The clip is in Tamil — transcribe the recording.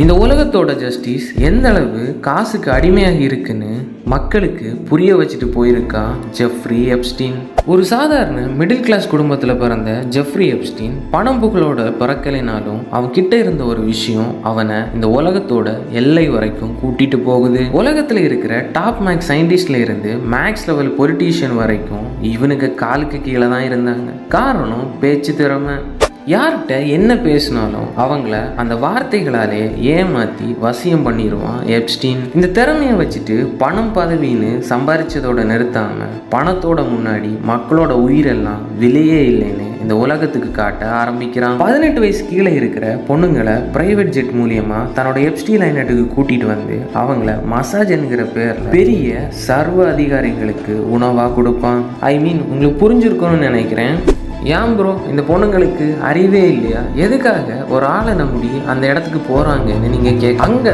இந்த உலகத்தோட ஜஸ்டிஸ் எந்த அளவு காசுக்கு அடிமையாக இருக்குன்னு மக்களுக்கு புரிய வச்சுட்டு போயிருக்கா ஜெஃப்ரி எப்ஸ்டீன். ஒரு சாதாரண மிடில் கிளாஸ் குடும்பத்தில் பிறந்த ஜெஃப்ரி எப்ஸ்டீன் பணம் புகழோட பிறக்கலைனாலும் அவன் கிட்ட இருந்த ஒரு விஷயம் அவனை இந்த உலகத்தோட எல்லை வரைக்கும் கூட்டிட்டு போகுது. உலகத்தில் இருக்கிற டாப் மேக்ஸ் சயின்டிஸ்ட்ல இருந்து மேக்ஸ் லெவல் பொலிட்டீஷியன் வரைக்கும் இவனுக்கு காலுக்கு கீழே தான் இருந்தாங்க. காரணம் பேச்சு திறமை. யார்கிட்ட என்ன பேசினாலும் அவங்கள அந்த வார்த்தைகளாலே ஏமாற்றி வசியம் பண்ணிடுவான் எப்ஸ்டீன். இந்த திறமையை வச்சுட்டு பணம் பதவின்னு சம்பாரிச்சதோட நிறுத்தாமல் பணத்தோட முன்னாடி மக்களோட உயிரெல்லாம் விலையே இல்லைன்னு இந்த உலகத்துக்கு காட்ட ஆரம்பிக்கிறான். 18 வயசு கீழே இருக்கிற பொண்ணுங்களை பிரைவேட் ஜெட் மூலியமா தன்னோட எப்ஸ்டீன் ஐலண்டுக்கு கூட்டிட்டு வந்து அவங்கள மசாஜ் என்கிற பேர்ல பெரிய சர்வ அதிகாரிகளுக்கு உணவா கொடுப்பான். உங்களுக்கு புரிஞ்சிருக்கணும்னு நினைக்கிறேன். ஏன் ப்ரோ இந்த பொண்ணுங்களுக்கு அறிவே இல்லையா? எதுக்காக ஒரு ஆளை நம்பி அந்த இடத்துக்கு போகிறாங்கன்னு நீங்கள் அங்கே